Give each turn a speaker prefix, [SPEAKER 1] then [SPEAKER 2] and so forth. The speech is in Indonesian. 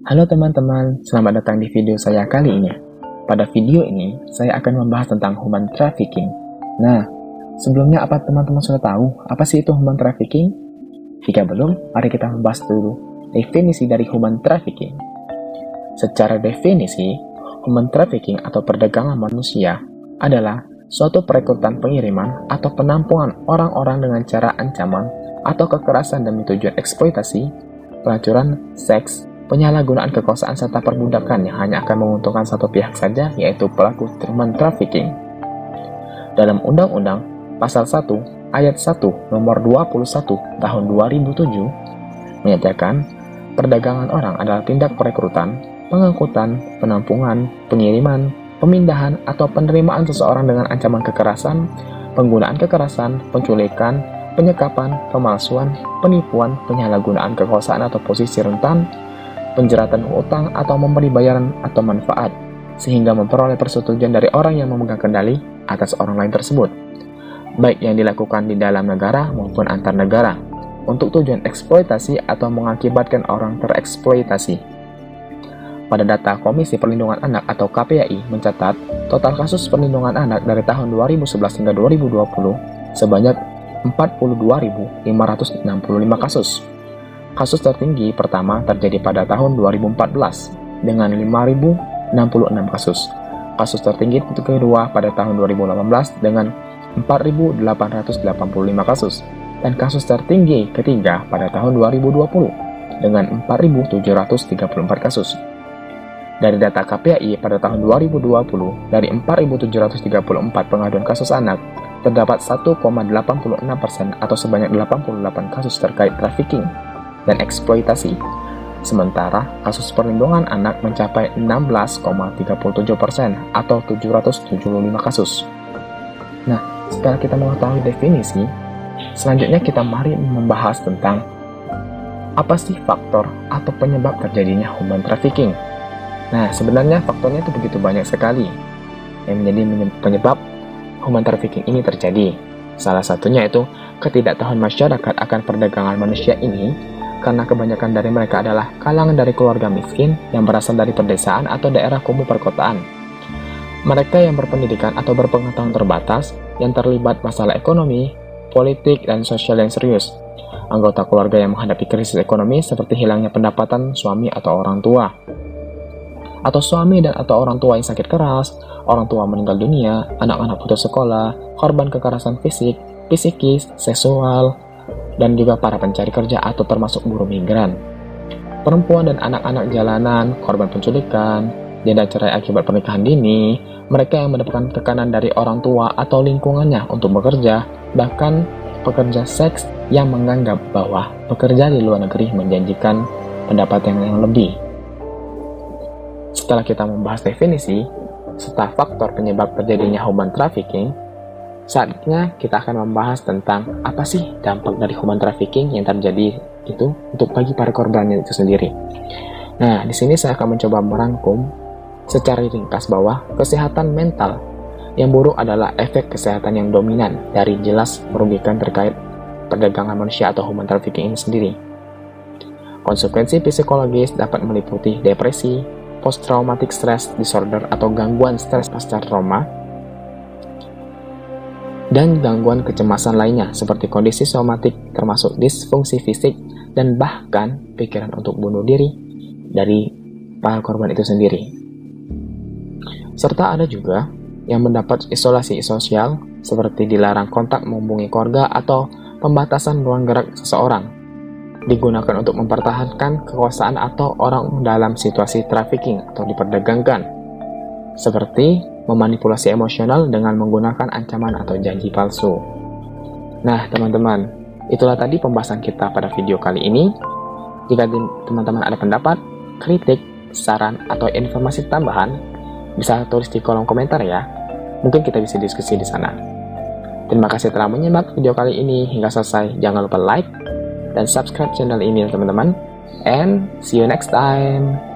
[SPEAKER 1] Halo teman-teman, selamat datang di video saya kali ini. Pada video ini, saya akan membahas tentang human trafficking. Nah, sebelumnya apa teman-teman sudah tahu apa sih itu human trafficking? Jika belum, mari kita membahas dulu definisi dari human trafficking. Secara definisi, human trafficking atau perdagangan manusia adalah suatu perekrutan pengiriman atau penampungan orang-orang dengan cara ancaman atau kekerasan demi tujuan eksploitasi, pelacuran, seks, penyalahgunaan kekuasaan serta perbudakan yang hanya akan menguntungkan satu pihak saja, yaitu pelaku human trafficking. Dalam Undang-Undang Pasal 1 Ayat 1 Nomor 21 Tahun 2007 menyatakan perdagangan orang adalah tindak perekrutan, pengangkutan, penampungan, pengiriman, pemindahan, atau penerimaan seseorang dengan ancaman kekerasan, penggunaan kekerasan, penculikan, penyekapan, pemalsuan, penipuan, penyalahgunaan kekuasaan atau posisi rentan, penjeratan utang atau memberi bayaran atau manfaat, sehingga memperoleh persetujuan dari orang yang memegang kendali atas orang lain tersebut, baik yang dilakukan di dalam negara maupun antar negara, untuk tujuan eksploitasi atau mengakibatkan orang tereksploitasi. Pada data Komisi Perlindungan Anak atau KPAI mencatat, total kasus perlindungan anak dari tahun 2011 hingga 2020 sebanyak 42.565 kasus. Kasus tertinggi pertama terjadi pada tahun 2014 dengan 5.066 kasus. Kasus tertinggi kedua pada tahun 2018 dengan 4.885 kasus. Dan kasus tertinggi ketiga pada tahun 2020 dengan 4.734 kasus. Dari data KPAI pada tahun 2020, dari 4.734 pengaduan kasus anak, terdapat 1,86% atau sebanyak 88 kasus terkait trafficking dan eksploitasi. Sementara kasus perlindungan anak mencapai 16,37% atau 775 kasus. Nah, setelah kita mengetahui definisi, selanjutnya kita mari membahas tentang apa sih faktor atau penyebab terjadinya human trafficking. Nah, sebenarnya faktornya itu begitu banyak sekali yang menjadi penyebab human trafficking ini terjadi. Salah satunya itu ketidaktahuan masyarakat akan perdagangan manusia ini, karena kebanyakan dari mereka adalah kalangan dari keluarga miskin yang berasal dari pedesaan atau daerah kumuh perkotaan. Mereka yang berpendidikan atau berpengetahuan terbatas, yang terlibat masalah ekonomi, politik, dan sosial yang serius. Anggota keluarga yang menghadapi krisis ekonomi seperti hilangnya pendapatan suami atau orang tua. Atau suami dan atau orang tua yang sakit keras, orang tua meninggal dunia, anak-anak putus sekolah, korban kekerasan fisik, psikis, seksual, dan juga para pencari kerja atau termasuk buruh migran. Perempuan dan anak-anak jalanan, korban penculikan, janda cerai akibat pernikahan dini, mereka yang mendapatkan tekanan dari orang tua atau lingkungannya untuk bekerja, bahkan pekerja seks yang menganggap bahwa bekerja di luar negeri menjanjikan pendapatan yang lebih. Setelah kita membahas definisi serta faktor penyebab terjadinya human trafficking, saatnya kita akan membahas tentang apa sih dampak dari human trafficking yang terjadi itu untuk bagi para korbannya itu sendiri. Nah, di sini saya akan mencoba merangkum secara ringkas bahwa kesehatan mental yang buruk adalah efek kesehatan yang dominan dari jelas merugikan terkait perdagangan manusia atau human trafficking ini sendiri. Konsekuensi psikologis dapat meliputi depresi, post-traumatic stress disorder atau gangguan stres pasca trauma, dan gangguan kecemasan lainnya seperti kondisi somatik termasuk disfungsi fisik dan bahkan pikiran untuk bunuh diri dari para korban itu sendiri. Serta ada juga yang mendapat isolasi sosial seperti dilarang kontak menghubungi keluarga atau pembatasan ruang gerak seseorang, digunakan untuk mempertahankan kekuasaan atau orang dalam situasi trafficking atau diperdagangkan, seperti memanipulasi emosional dengan menggunakan ancaman atau janji palsu. Nah, teman-teman, itulah tadi pembahasan kita pada video kali ini. Jika teman-teman ada pendapat, kritik, saran, atau informasi tambahan, bisa tulis di kolom komentar ya. Mungkin kita bisa diskusi di sana. Terima kasih telah menyimak video kali ini hingga selesai. Jangan lupa like dan subscribe channel ini, teman-teman. And see you next time.